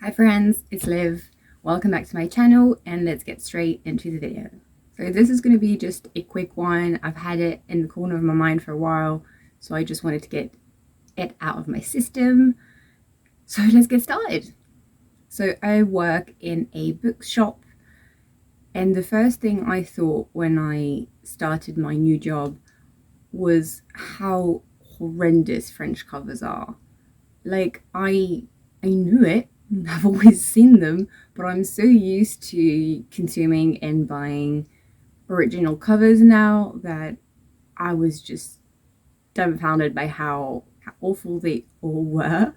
Hi friends, it's Liv. Welcome back to my channel and let's get straight into the video. So this is going to be just a quick one. I've had it in the corner of my mind for a while, so I just wanted to get it out of my system. So let's get started. So I work in a bookshop, and the first thing I thought when I started my new job was how horrendous French covers are. Like I knew it, I've always seen them, but I'm so used to consuming and buying original covers now that I was just dumbfounded by how awful they all were.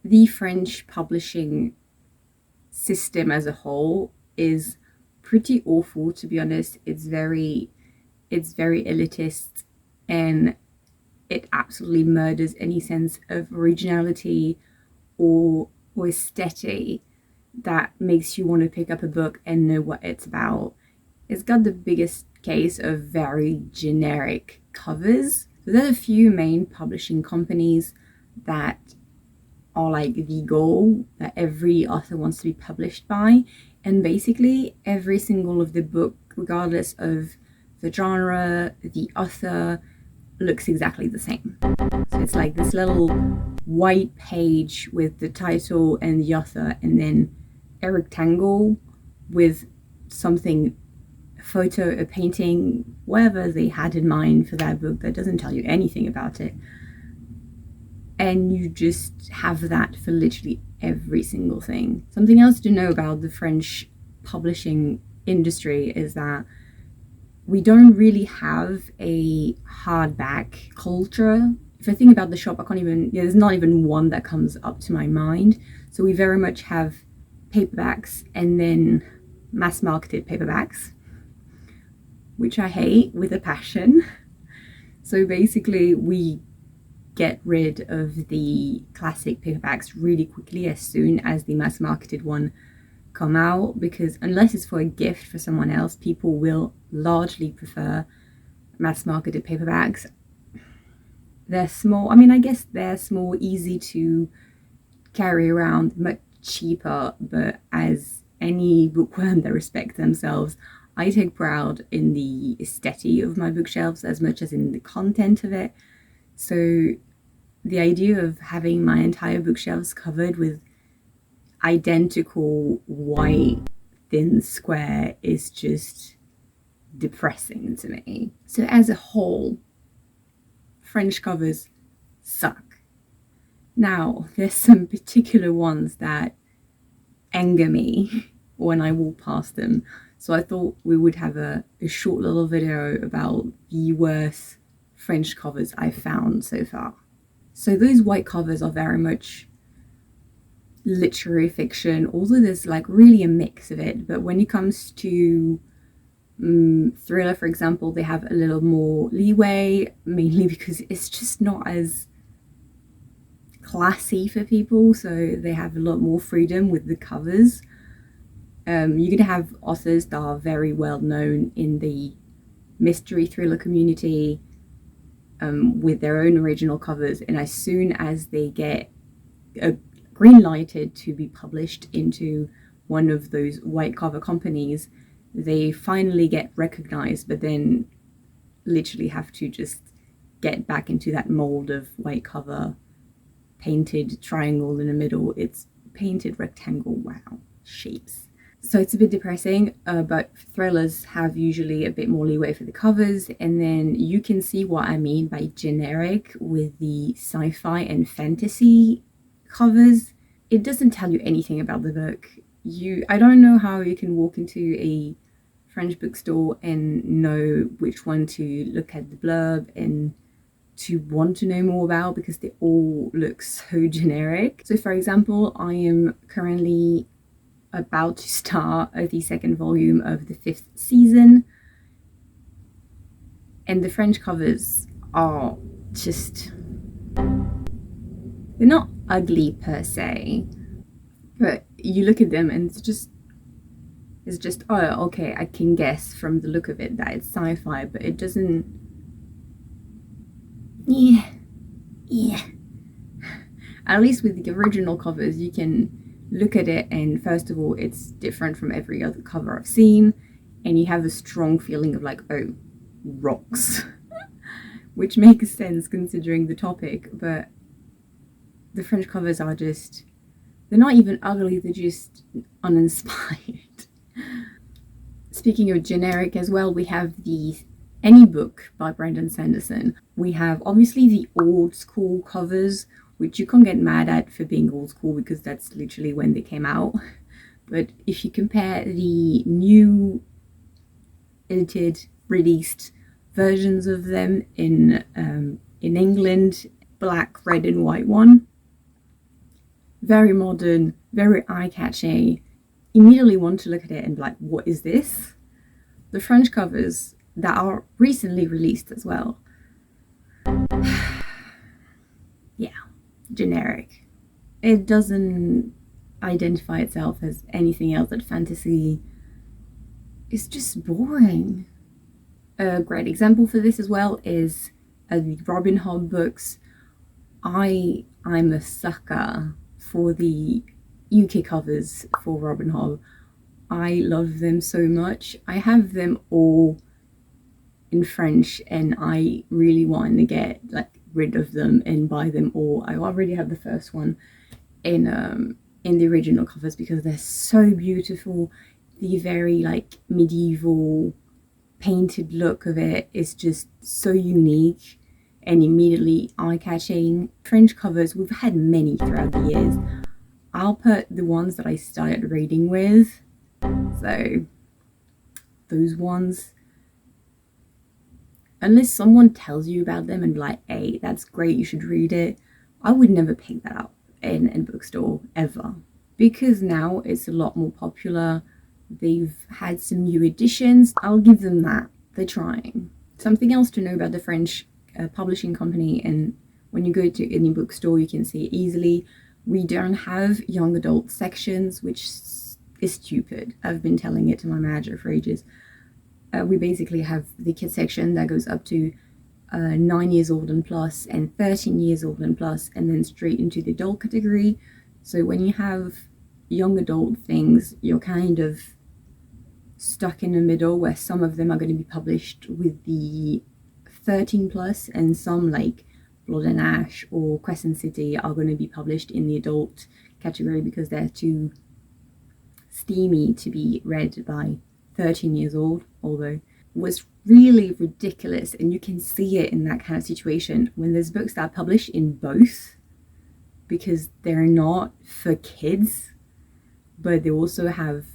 The French publishing system as a whole is pretty awful, to be honest. It's very elitist, and it absolutely murders any sense of originality or aesthetic that makes you want to pick up a book and know what it's about. It's got the biggest case of very generic covers. So there's a few main publishing companies that are like the goal that every author wants to be published by, and basically every single of the book, regardless of the genre, the author, looks exactly the same. So it's like this little white page with the title and the author, and then a rectangle with something, a photo, a painting, whatever they had in mind for that book that doesn't tell you anything about it. And you just have that for literally every single thing. Something else to know about the French publishing industry is that we don't really have a hardback culture. If I think about the shop, there's not even one that comes up to my mind. So we very much have paperbacks and then mass marketed paperbacks, which I hate with a passion. So basically we get rid of the classic paperbacks really quickly as soon as the mass marketed one come out, because unless it's for a gift for someone else, people will largely prefer mass marketed paperbacks. They're small. I guess they're small, easy to carry around, much cheaper, but as any bookworm that respects themselves, I take pride in the aesthetic of my bookshelves as much as in the content of it. So the idea of having my entire bookshelves covered with identical white thin square is just depressing to me. So as a whole, French covers suck. Now, there's some particular ones that anger me when I walk past them. So I thought we would have a short little video about the worst French covers I've found so far. So those white covers are very much literary fiction, although there's like really a mix of it. But when it comes to thriller, for example, they have a little more leeway, mainly because it's just not as classy for people, so they have a lot more freedom with the covers. You're gonna have authors that are very well known in the mystery thriller community with their own original covers, and as soon as they get green lighted to be published into one of those white cover companies, they finally get recognized, but then literally have to just get back into that mold of white cover, painted triangle in the middle. It's painted rectangle. Wow, shapes. So it's a bit depressing, but thrillers have usually a bit more leeway for the covers. And then you can see what I mean by generic with the sci-fi and fantasy covers. It doesn't tell you anything about the book. I don't know how you can walk into a French bookstore and know which one to look at the blurb and to want to know more about, because they all look so generic. So for example, I am currently about to start the second volume of the 5th season, and the French covers are just, they're not ugly per se, but you look at them and it's just oh, okay, I can guess from the look of it that it's sci-fi, but it doesn't. Yeah At least with the original covers, you can look at it and first of all, it's different from every other cover I've seen, and you have a strong feeling of like, oh, rocks, which makes sense considering the topic. But the French covers are just, they're not even ugly, they're just uninspired. Speaking of generic as well, we have the Any Book by Brandon Sanderson. We have obviously the old school covers, which you can't get mad at for being old school because that's literally when they came out. But if you compare the new edited, released versions of them in England, black, red and white one, very modern, very eye-catching, immediately want to look at it and be like, what is this? The French covers that are recently released as well. Yeah, generic. It doesn't identify itself as anything else than fantasy. It's just boring. A great example for this as well is the Robin Hood books. I'm a sucker for the UK covers for Robin Hood. I love them so much. I have them all in French and I really want to get like rid of them and buy them all. I already have the first one in the original covers because they're so beautiful. The very like medieval painted look of it is just so unique and immediately eye-catching. French covers, we've had many throughout the years. I'll put the ones that I started reading with, so those ones, unless someone tells you about them and be like, hey, that's great, you should read it, I would never pick that up in a bookstore ever, because now it's a lot more popular. They've had some new editions. I'll give them that. They're trying. Something else to know about the French publishing company, and when you go to any bookstore you can see it easily, we don't have young adult sections, which is stupid. I've been telling it to my manager for ages. We basically have the kids section that goes up to 9 years old and plus and 13 years old and plus, and then straight into the adult category. So when you have young adult things, you're kind of stuck in the middle where some of them are going to be published with the 13 plus and some like Blood and Ash or Crescent City are going to be published in the adult category because they're too steamy to be read by 13 years old, although was really ridiculous, and you can see it in that kind of situation when there's books that are published in both because they're not for kids but they also have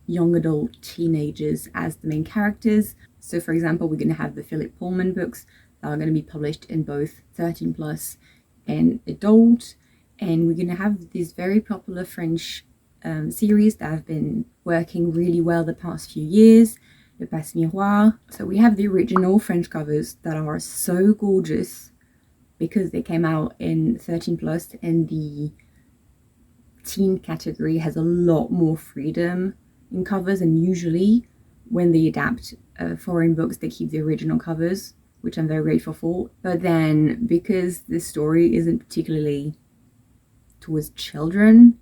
young adult teenagers as the main characters. So for example, we're going to have the Philip Pullman books that are going to be published in both 13 plus and adult, and we're going to have these very popular French series that have been working really well the past few years, Le Passe Miroir. So we have the original French covers that are so gorgeous because they came out in 13 plus, and the teen category has a lot more freedom in covers, and usually when they adapt foreign books they keep the original covers, which I'm very grateful for. But then because this story isn't particularly towards children,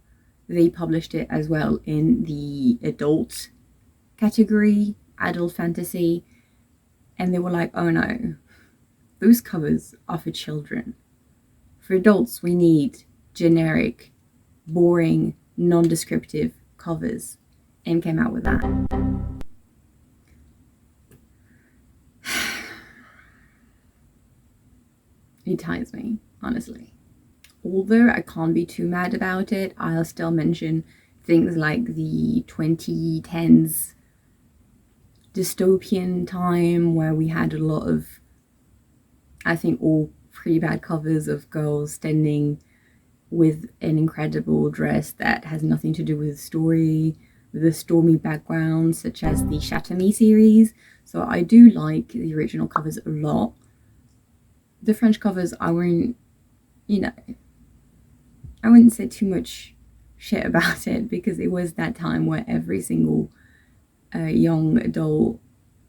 they published it as well in the adult category, adult fantasy, and they were like, oh no, those covers are for children. For adults we need generic, boring, non-descriptive covers, and came out with that. It ties me, honestly. Although I can't be too mad about it, I'll still mention things like the 2010s dystopian time where we had a lot of, I think, all pretty bad covers of girls standing with an incredible dress that has nothing to do with the story, with a stormy background, such as the Shatter Me series. So I do like the original covers a lot. The French covers, I wouldn't say too much shit about it because it was that time where every single young adult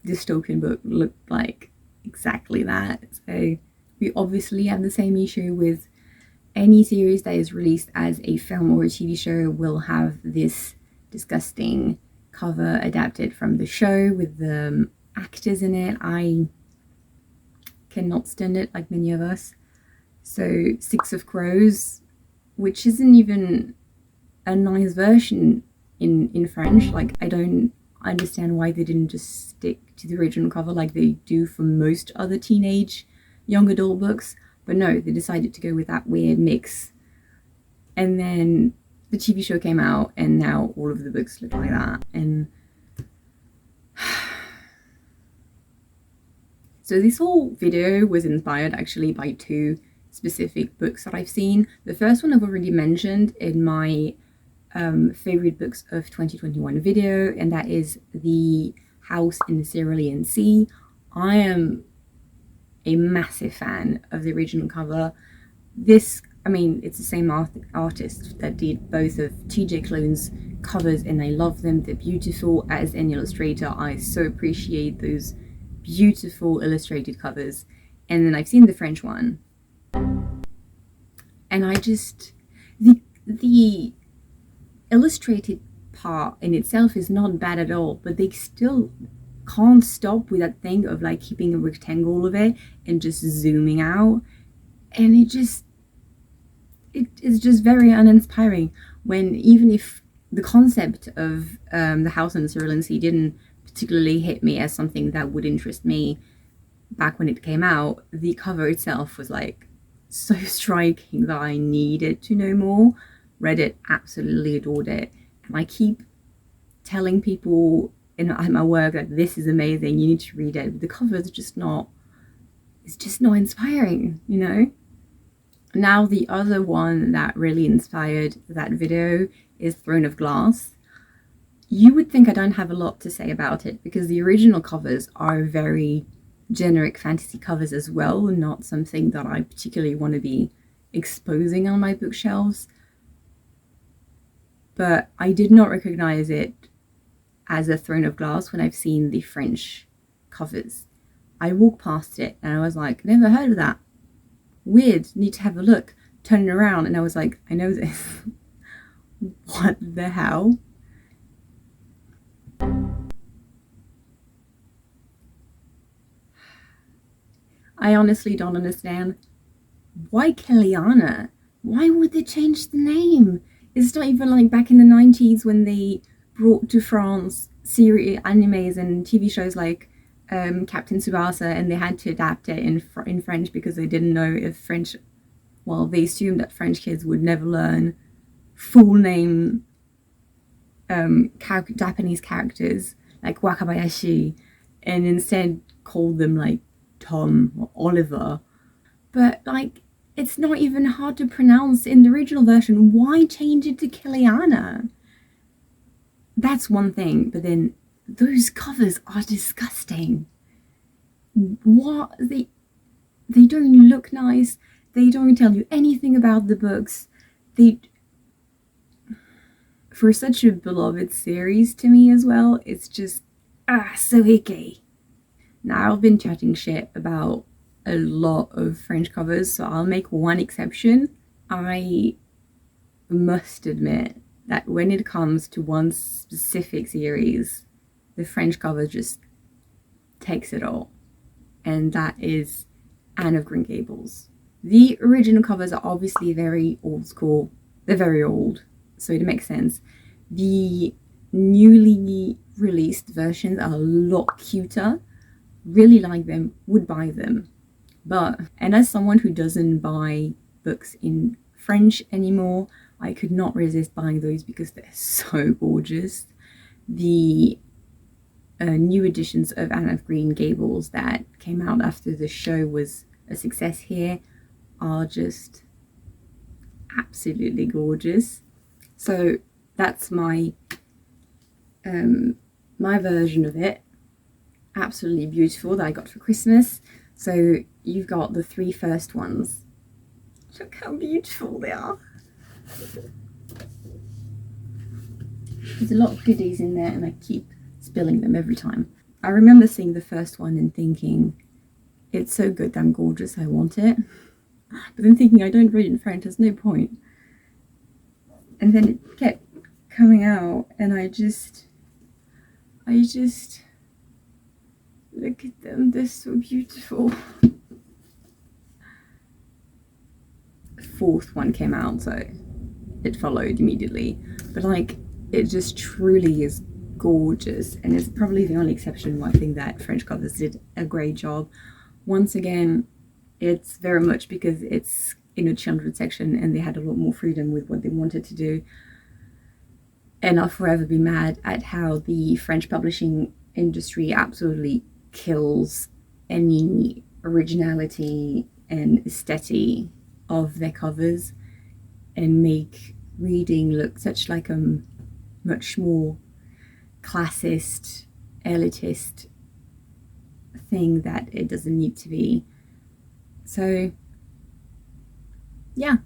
dystopian book looked like exactly that. So we obviously have the same issue with any series that is released as a film or a TV show will have this disgusting cover adapted from the show with the actors in it. I cannot stand it, like many of us. So Six of Crows, which isn't even a nice version in French. Like, I don't understand why they didn't just stick to the original cover like they do for most other teenage young adult books. But no, they decided to go with that weird mix. And then the TV show came out, and now all of the books look like that. And so this whole video was inspired actually by two specific books that I've seen. The first one I've already mentioned in my favorite books of 2021 video, and that is The House in the Cerulean Sea. I am a massive fan of the original cover. This, I mean, it's the same artist that did both of TJ Klone's covers, and I love them. They're beautiful. As an illustrator, I so appreciate those beautiful illustrated covers. And then I've seen the French one, and I just, the illustrated part in itself is not bad at all, but they still can't stop with that thing of like keeping a rectangle of it and just zooming out, and it is just very uninspiring. When even if the concept of the House on the Cerulean Sea didn't particularly hit me as something that would interest me back when it came out, the cover itself was like so striking that I needed to know more. Read it, absolutely adored it, and I keep telling people at my work that this is amazing, you need to read it. But the cover is just not, it's just not inspiring, you know. Now the other one that really inspired that video is Throne of Glass. You would think I don't have a lot to say about it because the original covers are very generic fantasy covers as well, not something that I particularly want to be exposing on my bookshelves. But I did not recognize it as a Throne of Glass when I've seen the French covers. I walked past it and I was like, never heard of that. Weird, need to have a look. Turning around and I was like, I know this. What the hell? I honestly don't understand. Why Kiliana? Why would they change the name? It's not even like back in the 90s when they brought to France series, animes and TV shows like Captain Tsubasa, and they had to adapt it in French because they didn't know if French, well, they assumed that French kids would never learn full name Japanese characters like Wakabayashi, and instead called them like Tom or Oliver. But like, it's not even hard to pronounce in the original version. Why change it to Kiliana? That's one thing, but then those covers are disgusting. What? They don't look nice. They don't tell you anything about the books. For such a beloved series to me as well, it's just so icky. Now I've been chatting shit about a lot of French covers, so I'll make one exception. I must admit that when it comes to one specific series, the French cover just takes it all, and that is Anne of Green Gables. The original covers are obviously very old school. They're very old, so it makes sense. The newly released versions are a lot cuter. Really like them, would buy them. And as someone who doesn't buy books in French anymore, I could not resist buying those because they're so gorgeous. The new editions of Anne of Green Gables that came out after the show was a success here are just absolutely gorgeous. So that's my my version of it. Absolutely beautiful, that I got for Christmas. So you've got the three first ones. Look how beautiful they are. There's a lot of goodies in there and I keep spilling them every time. I remember seeing the first one and thinking, it's so good, I'm gorgeous, I want it. But then thinking I don't read in French, there's no point. And then it kept coming out, and I just look at them, they're so beautiful. The fourth one came out, so it followed immediately. But like, it just truly is gorgeous, and it's probably the only exception where I think that French covers did a great job. Once again, it's very much because it's in a children's section and they had a lot more freedom with what they wanted to do. And I'll forever be mad at how the French publishing industry absolutely kills any originality and aesthetic of their covers and make reading look such like a much more classist, elitist thing that it doesn't need to be. So yeah,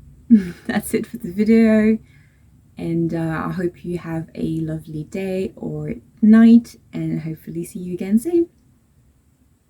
that's it for the video, and I hope you have a lovely day or night, and hopefully see you again soon.